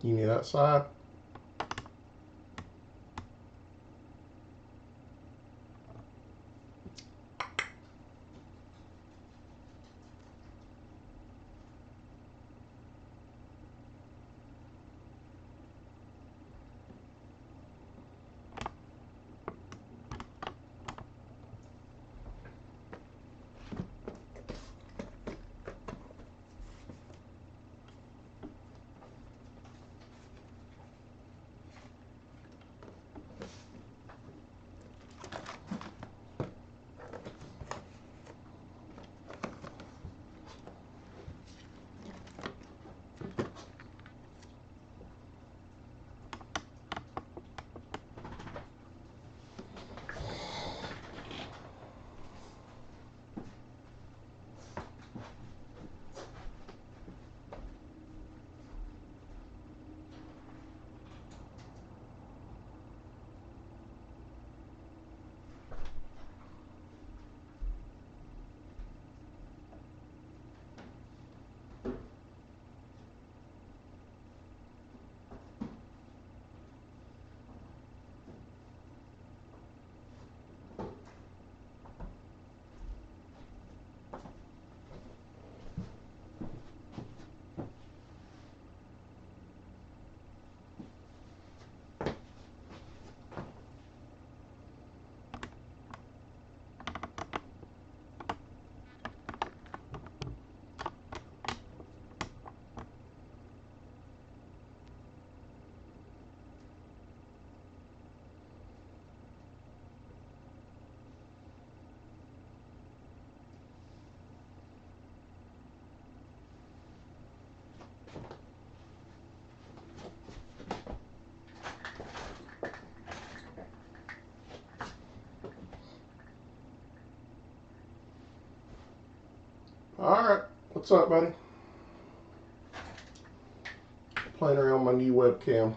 You need that side? Alright, what's up, buddy? Playing around with my new webcam.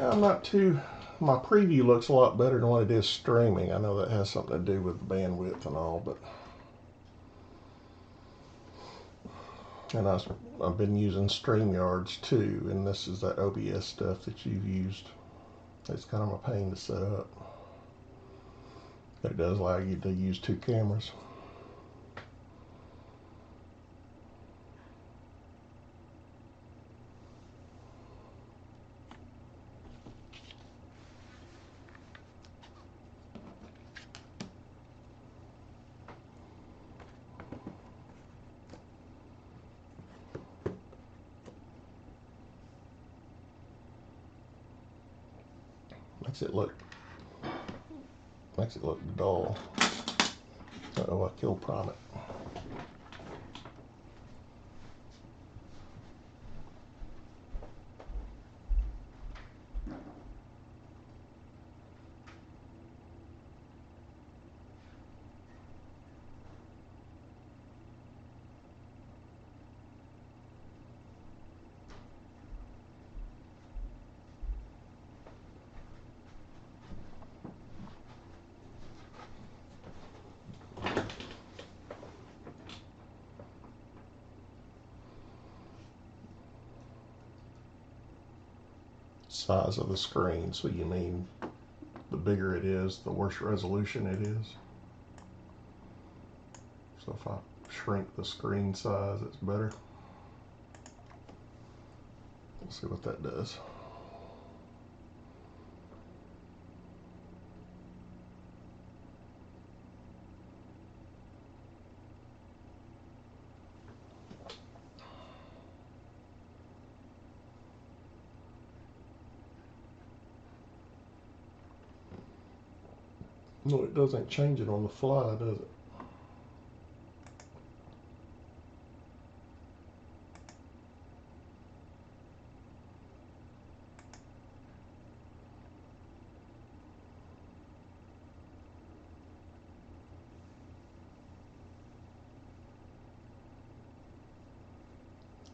I'm not too, my preview looks a lot better than what it is streaming. I know that has something to do with bandwidth and all, but and I've been using StreamYards too, and this is that OBS stuff that you've used. It's kind of a pain to set up, but it does allow you to use two cameras. Makes it look dull. Uh-oh, I killed Promet. size of the screen. So you mean the bigger it is, the worse resolution it is. So if I shrink the screen size, it's better. We'll see what that does. No, it doesn't change it on the fly, does it?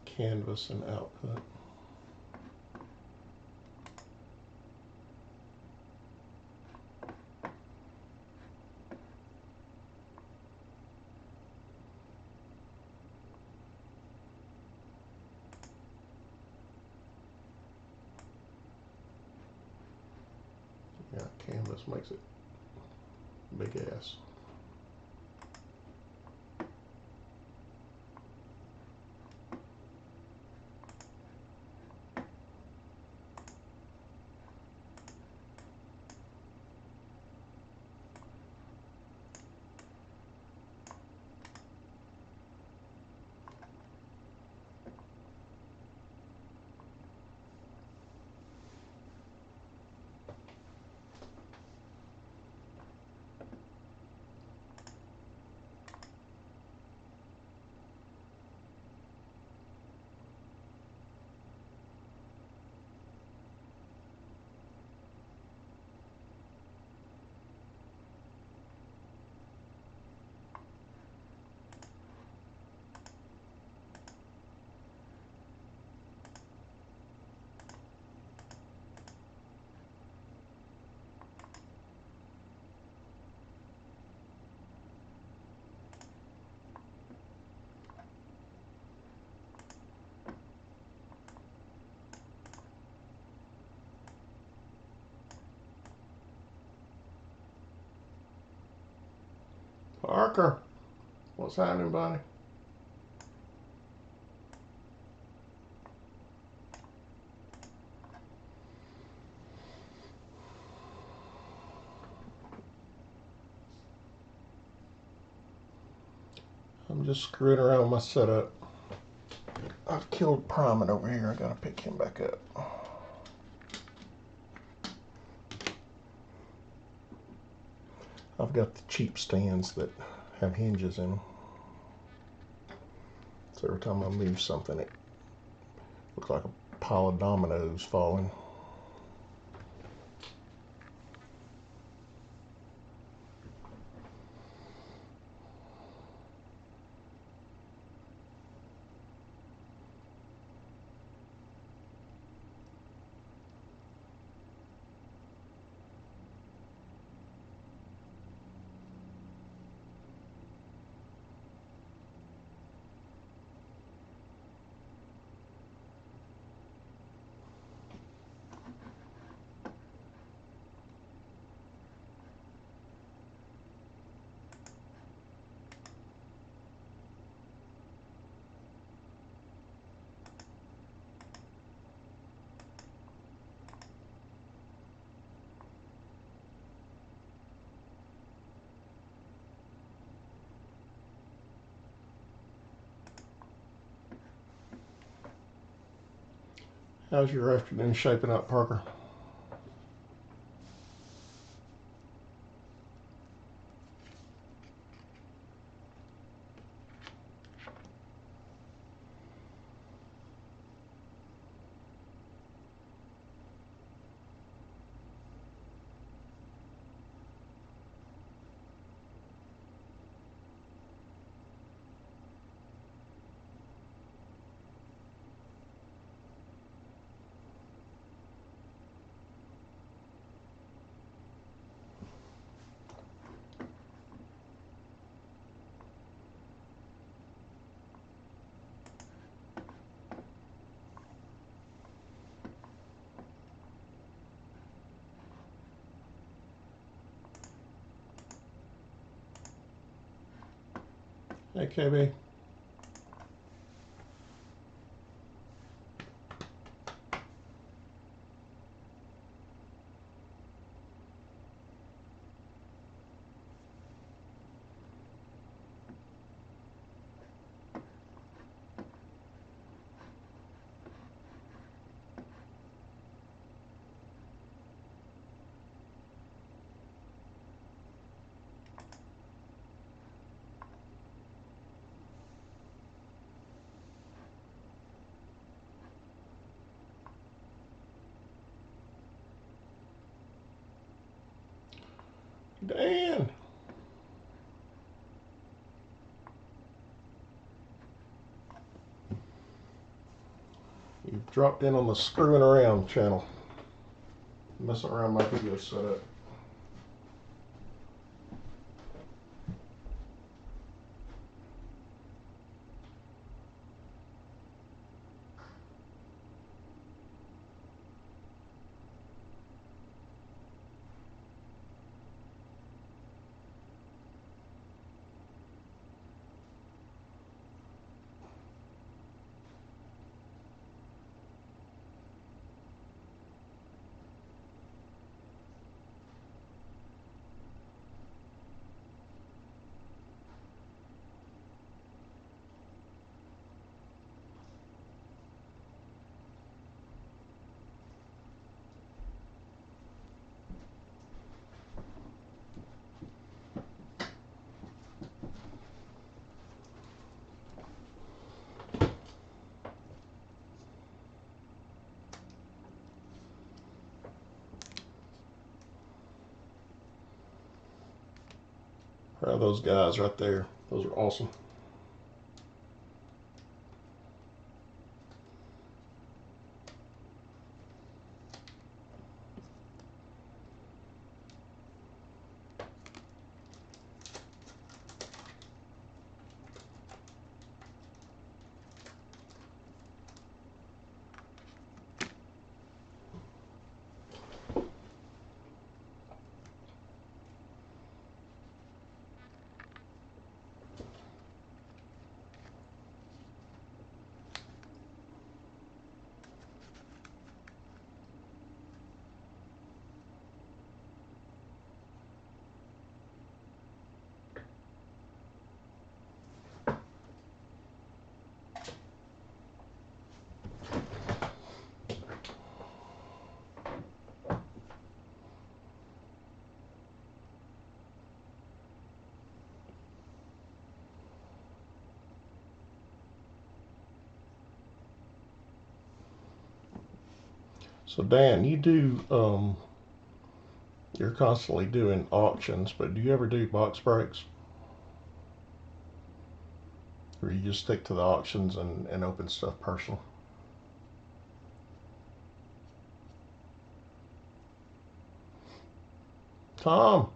Canvas and output. Yeah, canvas makes it big ass. Parker, what's happening, buddy? I'm just screwing around with my setup. I've killed Primate over here. I gotta pick him back up. I've got the cheap stands that have hinges in them. So every time I move something, it looks like a pile of dominoes falling. How's your afternoon shaping up, Parker? Hey, KB. Dan. You've dropped in on the screwing around channel. Messing around my video setup. Proud of those guys right there. Those are awesome. So Dan, you do you're constantly doing auctions, but do you ever do box breaks? Or you just stick to the auctions and open stuff personal? Tom,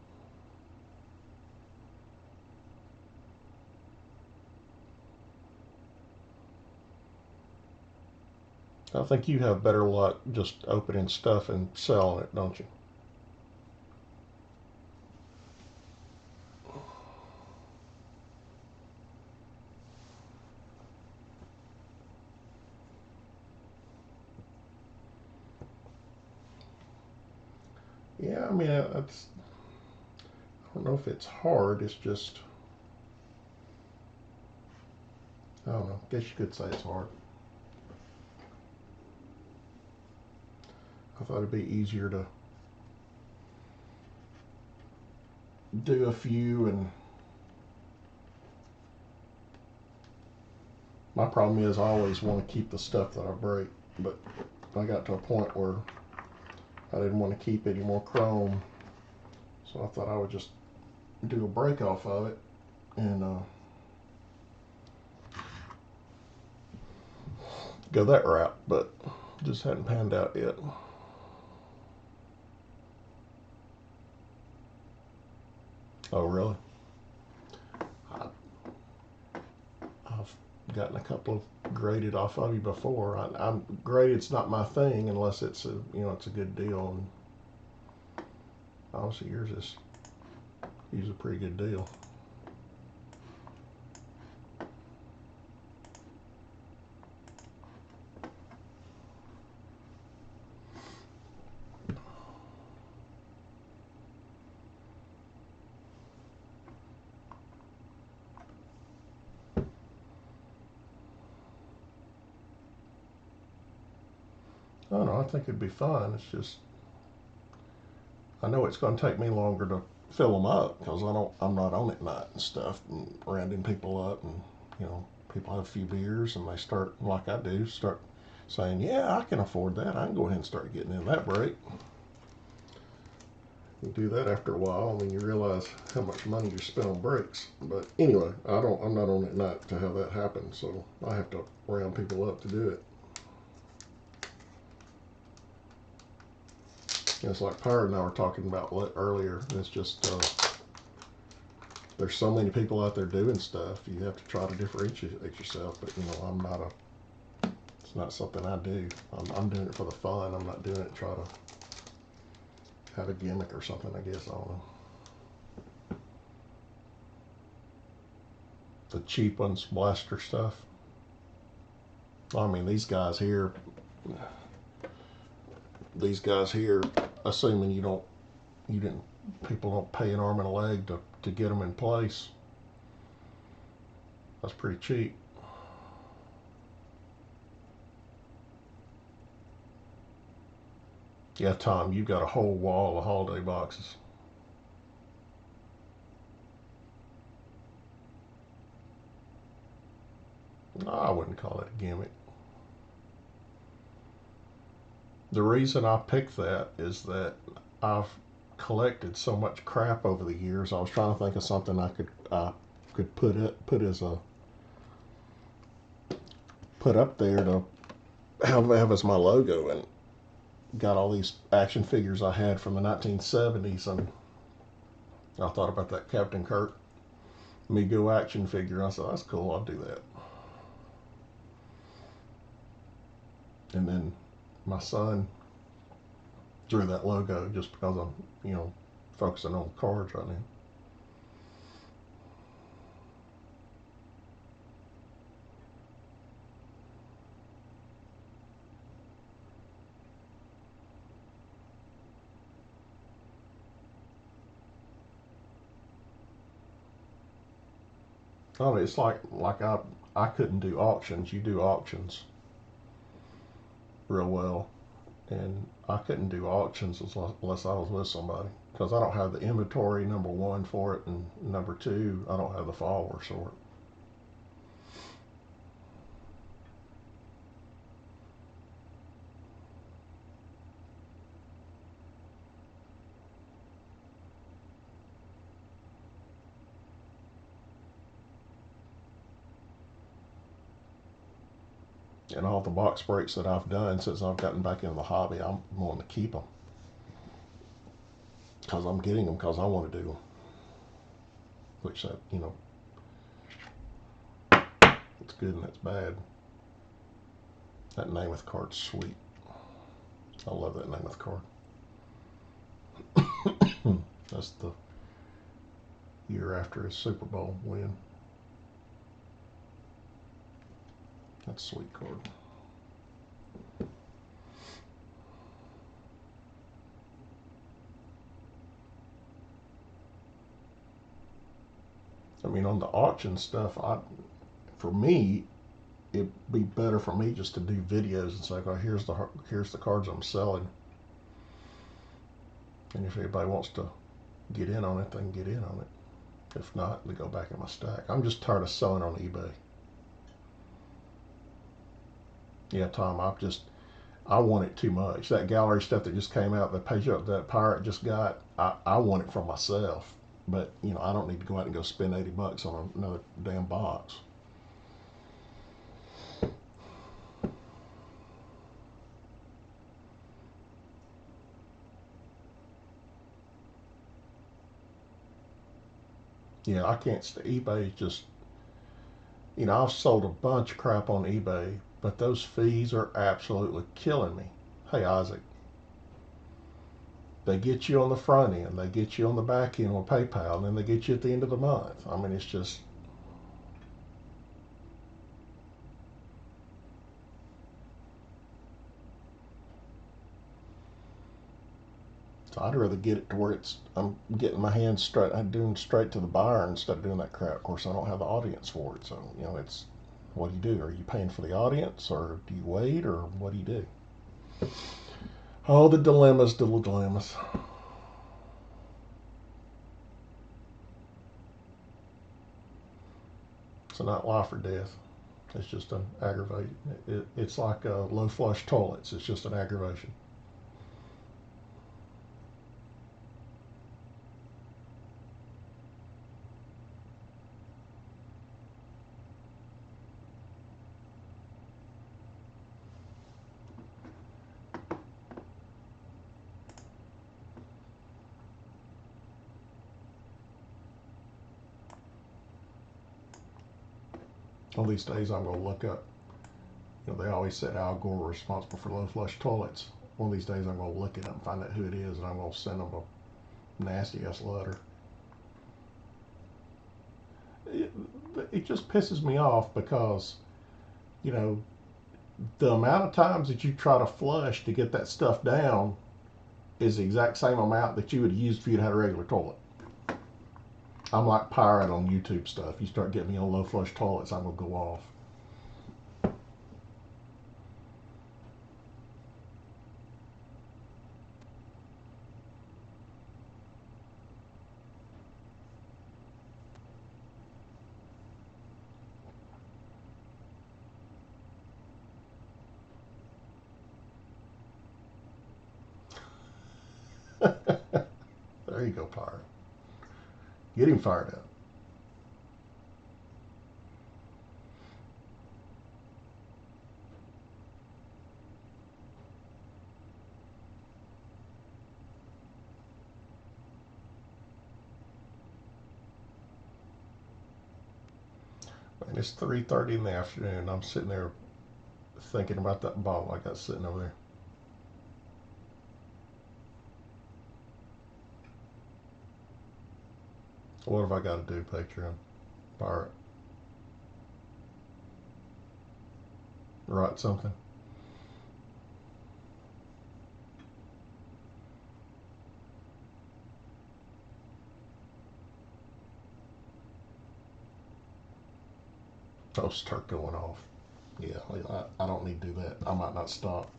I think you have better luck just opening stuff and selling it, don't you? Yeah, I mean, it's, I don't know if it's hard, it's just, I don't know, I guess you could say it's hard. I thought it'd be easier to do a few, and my problem is I always want to keep the stuff that I break, but I got to a point where I didn't want to keep any more chrome, so I thought I would just do a break off of it and go that route, but just hadn't panned out yet. Oh, really? I, I've gotten a couple of graded off of you before. I'm graded's not my thing unless it's a it's a good deal, and obviously yours is a pretty good deal. I don't know, I think it'd be fun. It's just, I know it's going to take me longer to fill them up because I'm not on at night and stuff and rounding people up, and you know, people have a few beers and they start, like I do, start saying, yeah, I can afford that. I can go ahead and start getting in that break. You do that after a while, and then you realize how much money you spend on breaks. But anyway, I'm not on at night to have that happen, so I have to round people up to do it. And it's like Pirate and I were talking about earlier. It's just there's so many people out there doing stuff. You have to try to differentiate yourself. But you know, I'm not a. It's not something I do. I'm doing it for the fun. I'm not doing it to try to have a gimmick or something. I guess I don't know. The cheap ones, blaster stuff. I mean, these guys here, assuming people don't pay an arm and a leg to get them in place. That's pretty cheap. Yeah, Tom, you've got a whole wall of holiday boxes. No, I wouldn't call it a gimmick. The reason I picked that is that I've collected so much crap over the years. I was trying to think of something I could put up there to have as my logo, and got all these action figures I had from the 1970s, and I thought about that Captain Kirk Mego action figure. I said, that's cool, I'll do that. And then my son drew that logo just because I'm, focusing on cards right now. Oh, it's like I couldn't do auctions. You do auctions real well, and I couldn't do auctions unless I was with somebody, because I don't have the inventory, number one, for it, and number two, I don't have the followers for it. And all the box breaks that I've done since I've gotten back into the hobby, I'm wanting to keep them because I'm getting them because I want to do them. Which it's good and it's bad. That Namath card's sweet. I love that Namath card. That's the year after his Super Bowl win. That's a sweet card. I mean, on the auction stuff, for me, it'd be better for me just to do videos and say, "Oh, here's the cards I'm selling," and if anybody wants to get in on it, they can get in on it. If not, they go back in my stack. I'm just tired of selling on eBay. Yeah, Tom, I want it too much. That gallery stuff that just came out, the page up that Pirate just got, I want it for myself. But I don't need to go out and go spend $80 on another damn box. Yeah, I can't. eBay just, I've sold a bunch of crap on eBay, but those fees are absolutely killing me. Hey, Isaac, they get you on the front end, they get you on the back end with PayPal, and then they get you at the end of the month. I mean, it's just. So I'd rather get it to where I'm getting my hands straight, I'm doing straight to the buyer instead of doing that crap. Of course, I don't have the audience for it, so it's what do you do? Are you paying for the audience, or do you wait, or what do you do? Oh, the dilemmas, the dilemmas. It's not life or death. It's just an aggravation. It's like low flush toilets. It's just an aggravation. One of these days I'm going to look up, they always said Al Gore was responsible for low flush toilets. One of these days I'm going to look it up and find out who it is, and I'm going to send them a nasty ass letter. It just pisses me off because, you know, the amount of times that you try to flush to get that stuff down is the exact same amount that you would use if you'd had a regular toilet. I'm like pirate on YouTube stuff. You start getting me on low flush toilets, I'm going to go off. There you go, pirate. Get him fired up. And it's 3:30 in the afternoon. I'm sitting there thinking about that bottle I got sitting over there. What have I got to do, Patreon? Pirate. Write something. Oh, start going off. Yeah, I don't need to do that. I might not stop.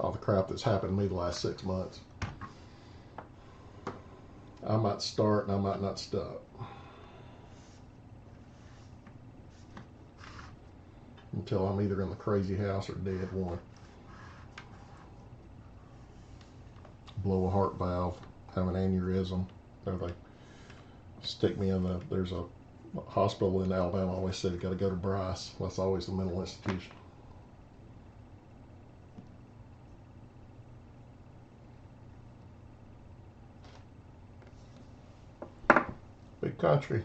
All the crap that's happened to me the last 6 months. I might start and I might not stop. Until I'm either in the crazy house or dead one. Blow a heart valve, have an aneurysm. Or they stick me in there's a hospital in Alabama. I always said you got to go to Bryce. That's always the mental institution. Big country.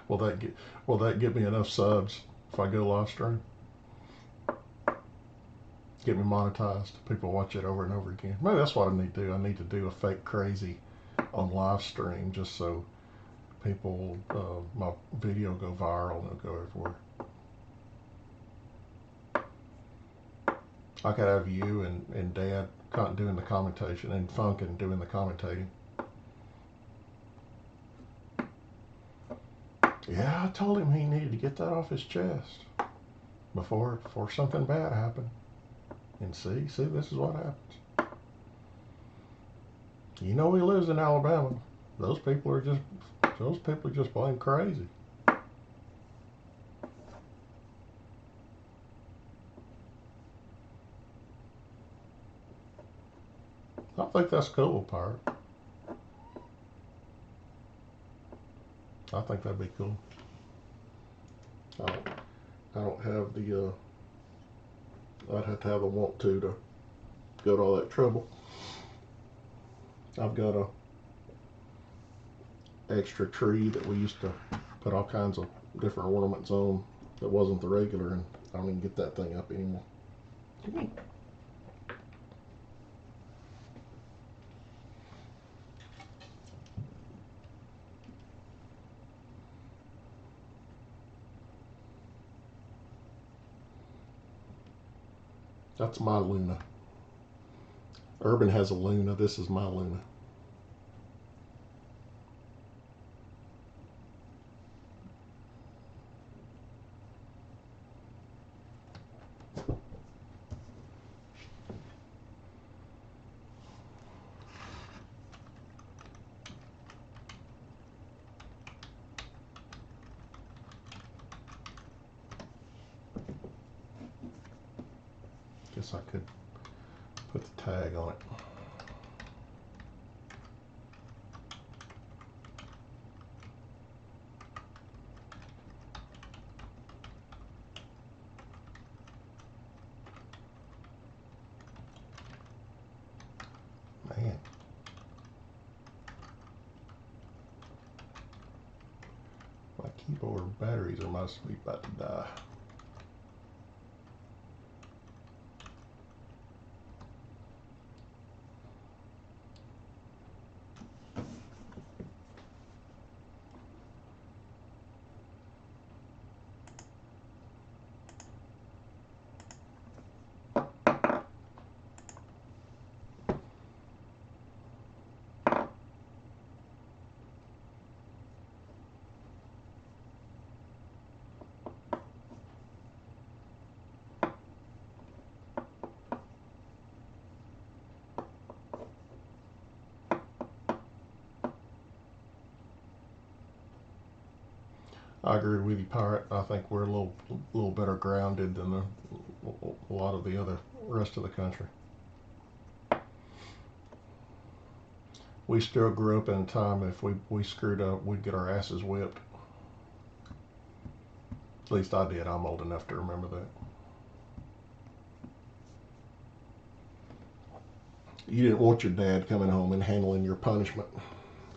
Will that get me enough subs if I go live stream? Get me monetized. People watch it over and over again. Maybe that's what I need to do. I need to do a fake crazy on live stream just so people, my video go viral and it'll go everywhere. I could have you and Dad doing the commentation and Funkin doing the commentating. Yeah, I told him he needed to get that off his chest before something bad happened. And see, this is what happens. You know he lives in Alabama. Those people are just plain crazy. I think that's cool, Pirate. I think that'd be cool. I don't have the I'd have to have the want to go to all that trouble. I've got a extra tree that we used to put all kinds of different ornaments on that wasn't the regular, and I don't even get that thing up anymore. That's my Luna. Urban has a Luna. This is my Luna. Guess I could put the tag on it. Man. My keyboard batteries are mostly about to die. I agree with you, Pirate. I think we're a little better grounded than a lot of the other rest of the country. We still grew up in a time if we screwed up, we'd get our asses whipped. At least I did. I'm old enough to remember that. You didn't want your dad coming home and handling your punishment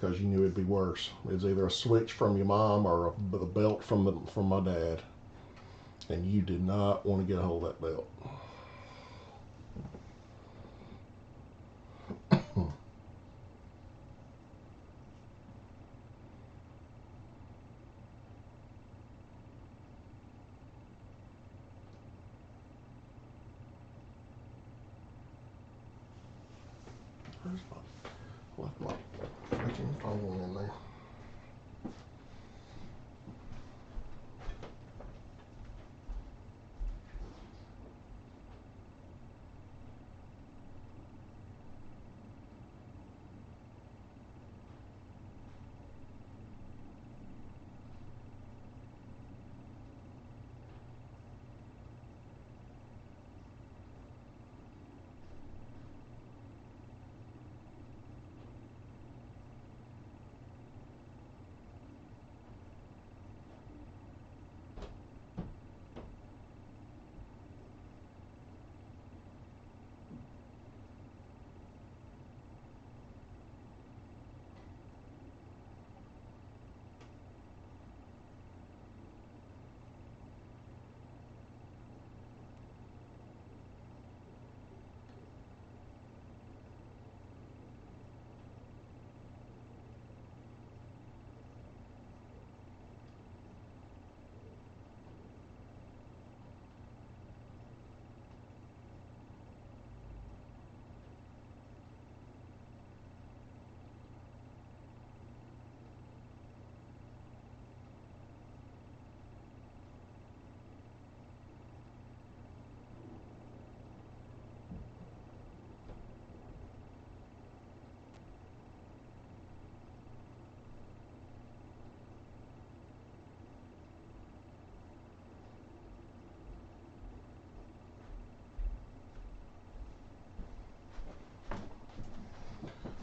because you knew it'd be worse. It was either a switch from your mom or the belt from my dad, and you did not want to get a hold of that belt. Left my freaking phone in there.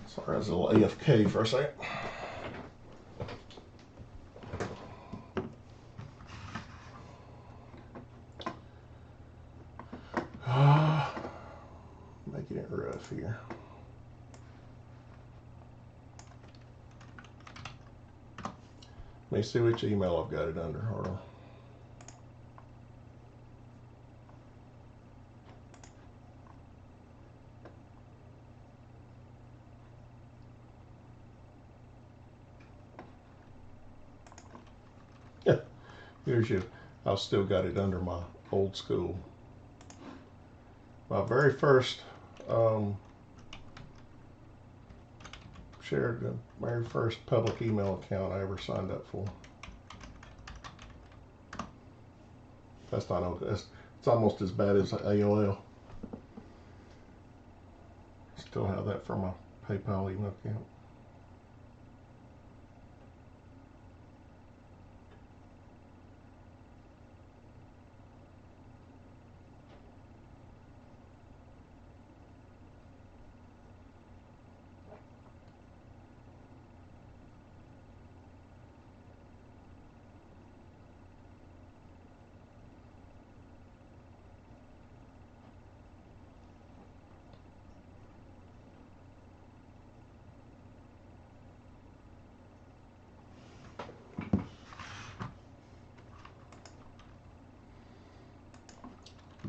Sorry, I was a little AFK for a second. Making it rough here. Let me see which email I've got it under. Hold on. Yeah, here's you. I've still got it under my old school. My very first shared the very first public email account I ever signed up for. That's not okay. It's almost as bad as AOL. Still have that for my PayPal email account.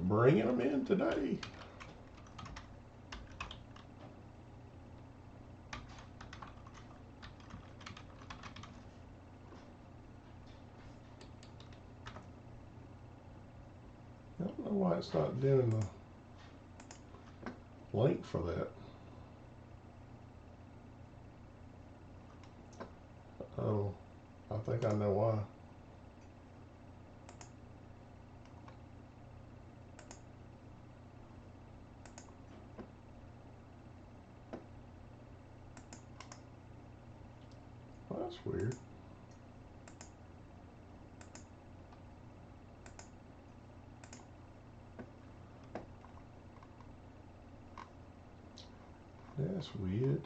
Bringing them in today. I don't know why it's not doing the link for that. Oh, I think I know why. Well, that's weird. That's weird.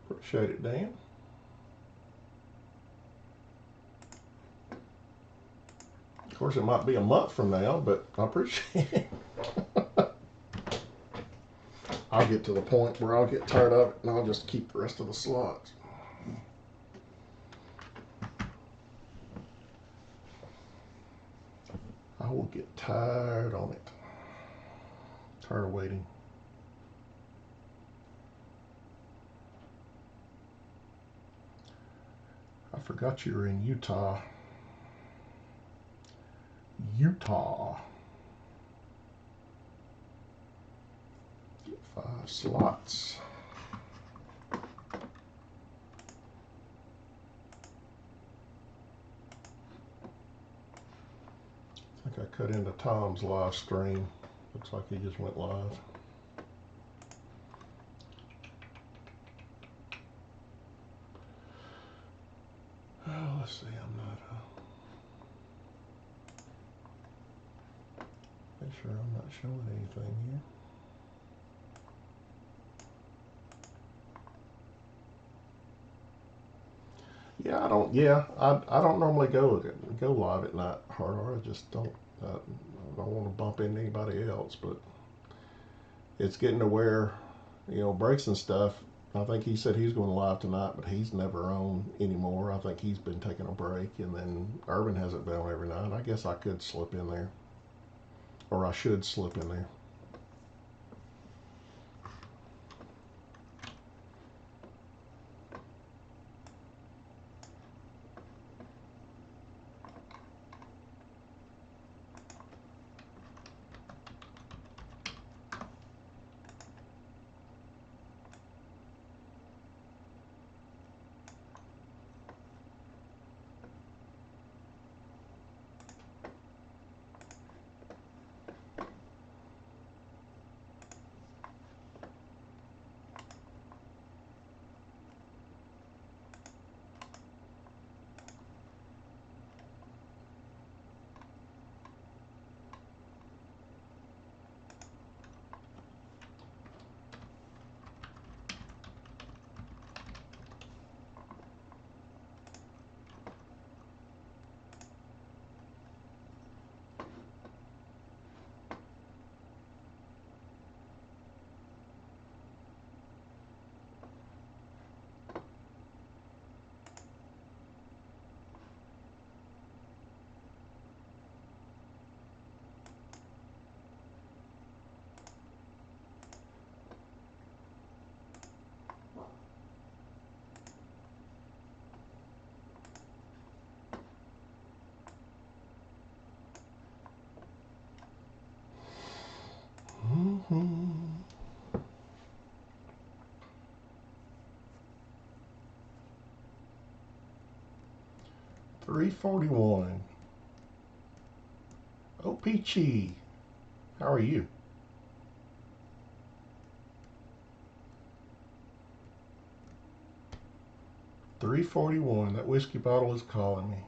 Appreciate it, Dan. Of course, it might be a month from now, but I appreciate it. I'll get to the point where I'll get tired of it and I'll just keep the rest of the slots. I will get tired on it. Tired of waiting. I forgot you were in Utah. Utah. Get 5 slots. I think I cut into Tom's live stream. Looks like he just went live. Oh, let's see, I'm not make sure I'm not showing anything here. Yeah, I don't normally go live at night, Hardar. I just don't. I don't want to bump into anybody else, but it's getting to where, breaks and stuff. I think he said he's going live tonight, but he's never on anymore. I think he's been taking a break, and then Urban hasn't been on every night. I guess I could slip in there, or I should slip in there. Mm-hmm. 341. OPG, how are you? 341. That whiskey bottle is calling me.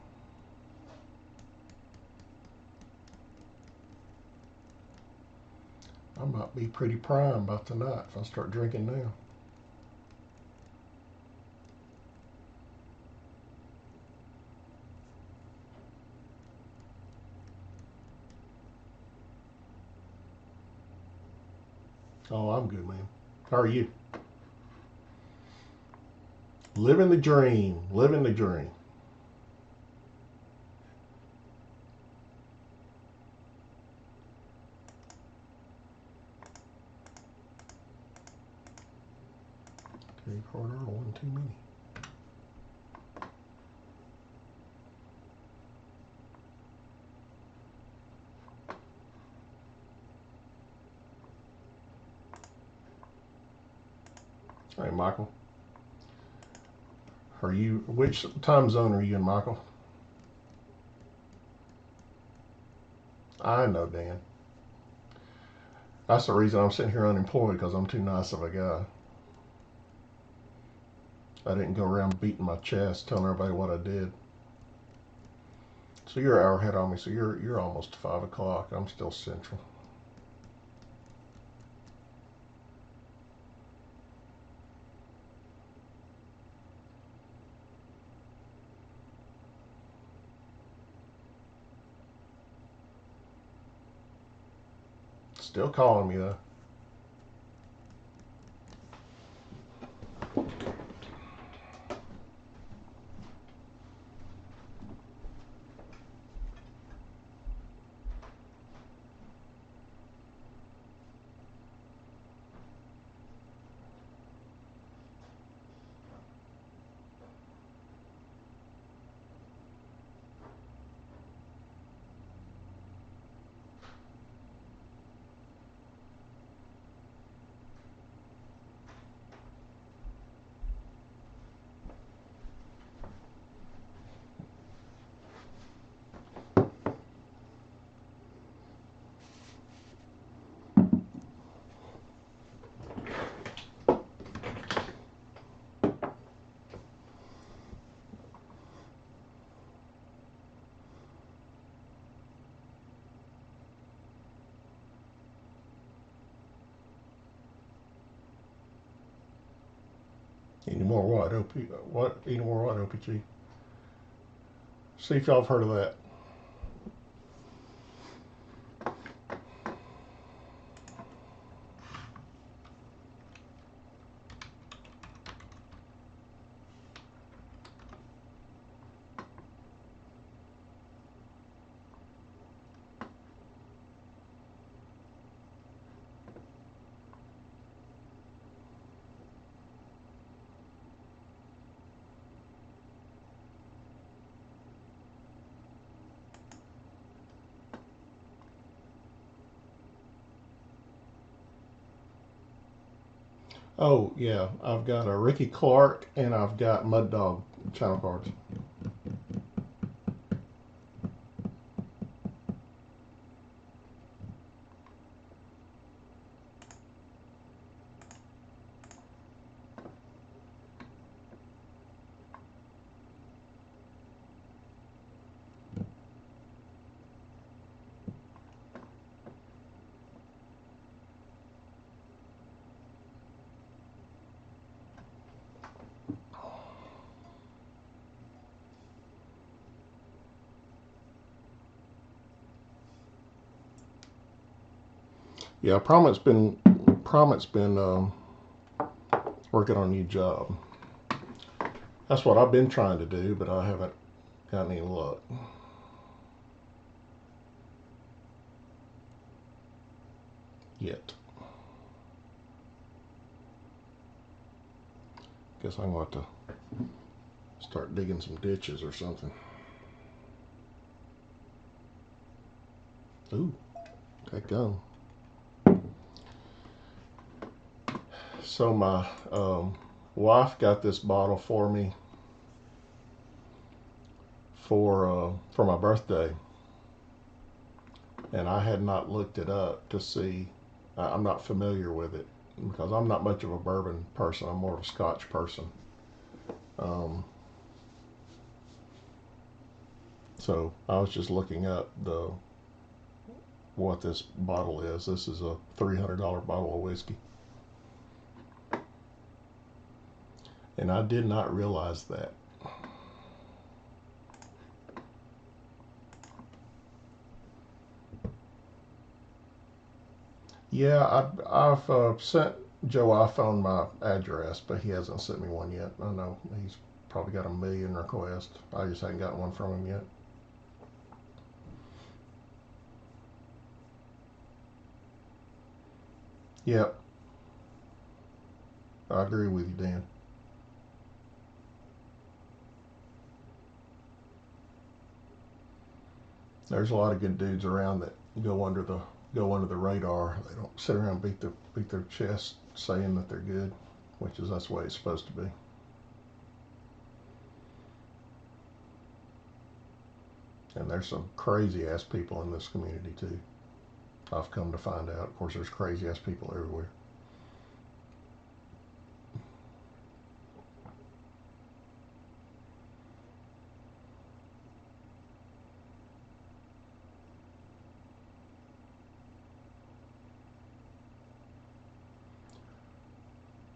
I might be pretty prime by tonight if I start drinking now. Oh, I'm good, man. How are you? Living the dream. Living the dream. Okay, corner one too many. Hey, Michael. Are you? Which time zone are you in, Michael? I know, Dan. That's the reason I'm sitting here unemployed, because I'm too nice of a guy. I didn't go around beating my chest telling everybody what I did. So you're an hour ahead on me. So you're almost 5 o'clock. I'm still central. Still calling me though. Any more what? What? Any more what? OPG? See if y'all have heard of that. Oh yeah, I've got a Ricky Clark and I've got Mud Dog channel cards. Yeah, Promit's been working on a new job. That's what I've been trying to do, but I haven't got any luck yet. Guess I'm going to have to start digging some ditches or something. Ooh, take gum. So my wife got this bottle for me for my birthday, and I had not looked it up to see. I'm not familiar with it because I'm not much of a bourbon person. I'm more of a Scotch person. Um, so I was just looking up the what this bottle is. This is a $300 bottle of whiskey, and I did not realize that. Yeah, I've sent Joe iPhone my address, but he hasn't sent me one yet. I know he's probably got a million requests. I just haven't got one from him yet. Yep, I agree with you, Dan. There's a lot of good dudes around that go under the radar. They don't sit around and beat their chest saying that they're good, which is that's the way it's supposed to be. And there's some crazy ass people in this community too. I've come to find out. Of course, there's crazy ass people everywhere.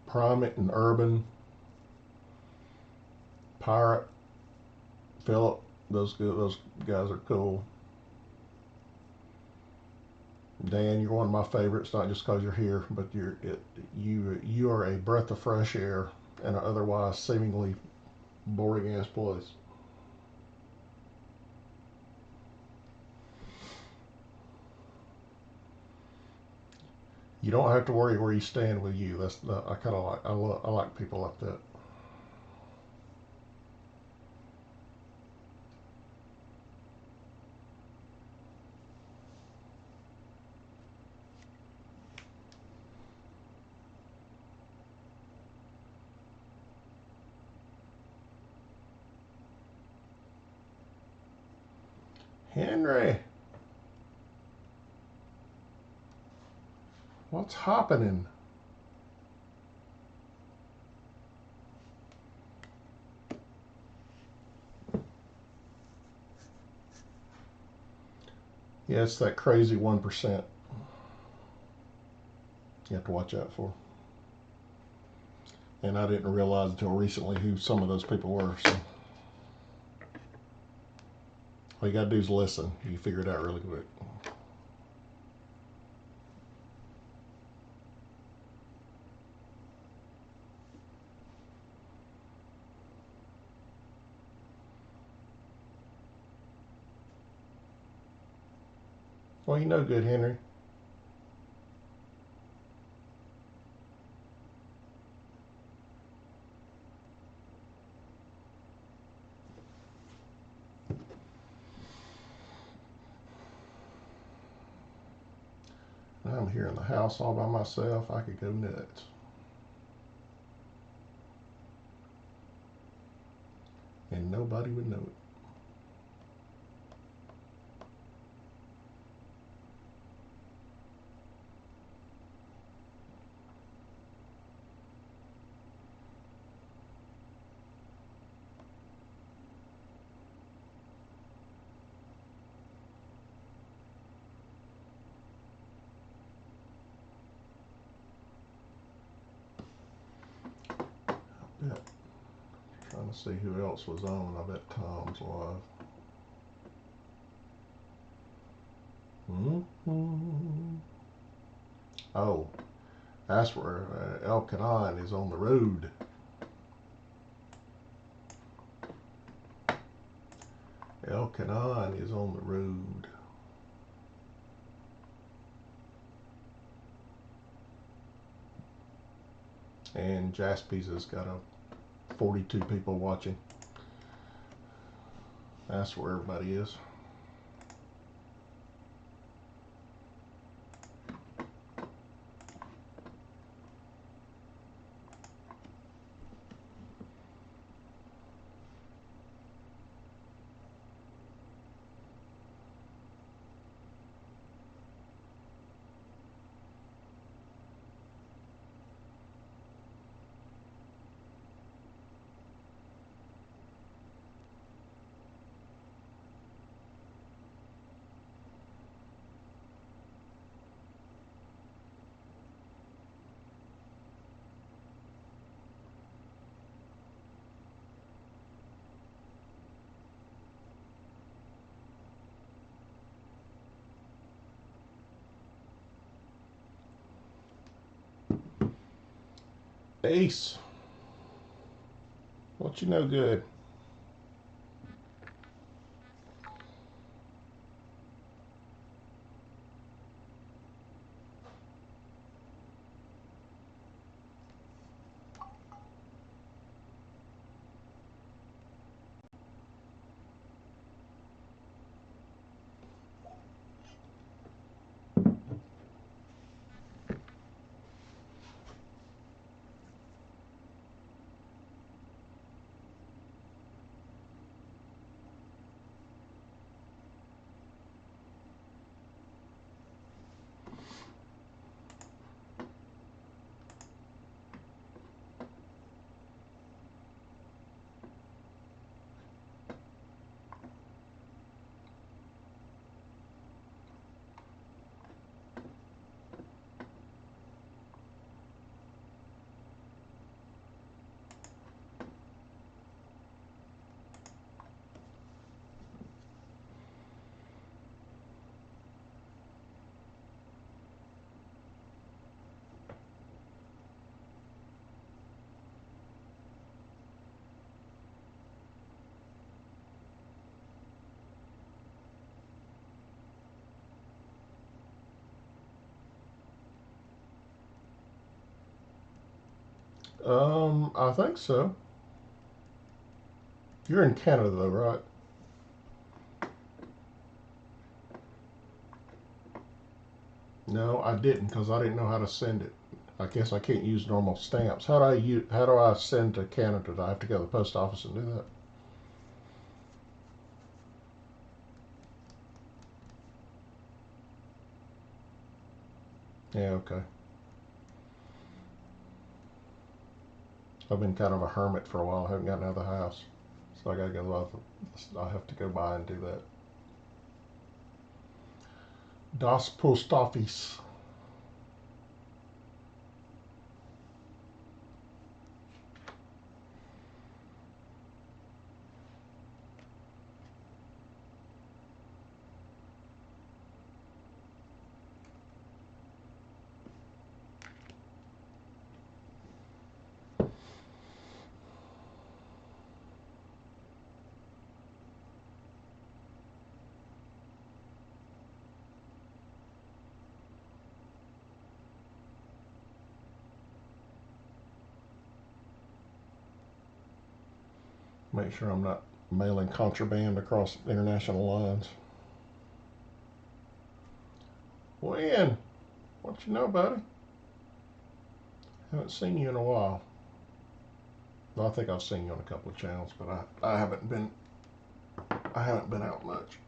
Primate and Urban, Pirate, Philip, those guys are cool. Dan, you're one of my favorites, not just because you're here, but you are a breath of fresh air in an otherwise seemingly boring ass place. You don't have to worry where you stand with you. I kind of like I like people like that. Henry, what's happening? Yeah, it's that crazy 1% you have to watch out for. And I didn't realize until recently who some of those people were. So all you got to do is listen. You figure it out really quick. Well, you know good, Henry. I'm here in the house all by myself. I could go nuts. And nobody would know it. Yeah. Trying to see who else was on. I bet Tom's live. Mm-hmm. Oh, that's where El Canon is on the road. El Canon is on the road. And Jaspy's has got a 42 people watching. That's where everybody is. Ace, what you know good? I think so. You're in Canada though, right? No, I didn't because I didn't know how to send it. I guess I can't use normal stamps. How do I send to Canada? Do I have to go to the post office and do that? Yeah, okay. I've been kind of a hermit for a while. I haven't gotten out of the house, so I gotta go. I have to go by and do that. Das Post Office. Make sure I'm not mailing contraband across international lines. When? What you know, buddy? Haven't seen you in a while. Well, I think I've seen you on a couple of channels, but I haven't been out much.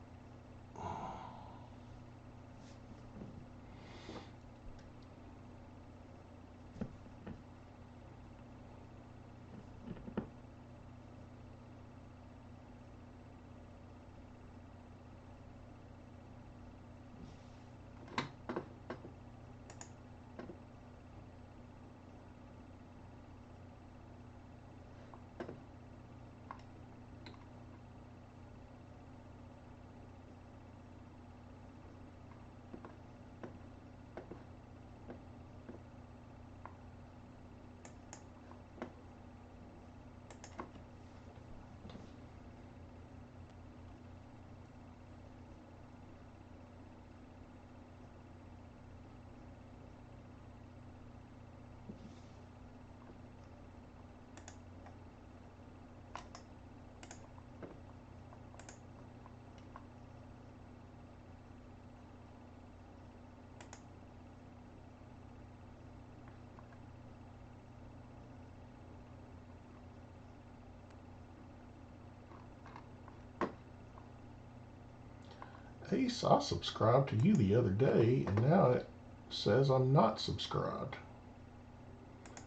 Ace, I subscribed to you the other day, and now it says I'm not subscribed.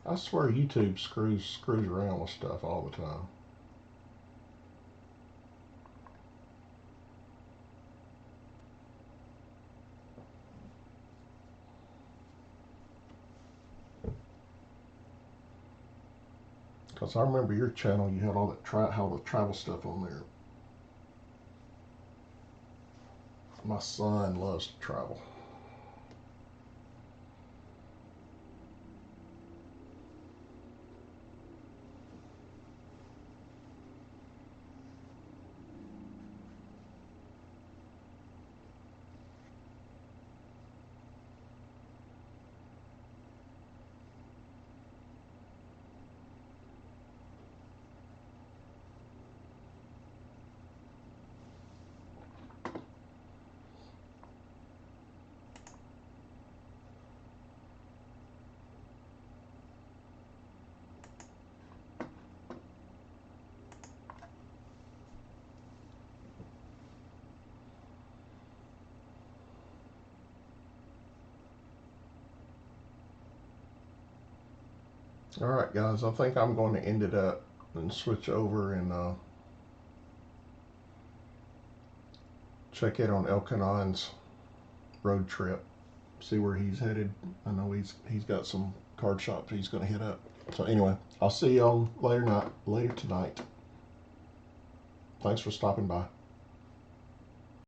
I swear YouTube screws around with stuff all the time. Cause I remember your channel, you had all the travel stuff on there. My son loves to travel. All right, guys, I think I'm going to end it up and switch over and check in on Elkanah's road trip. See where he's headed. I know he's got some card shops he's going to hit up. So anyway, I'll see you on later tonight. Thanks for stopping by.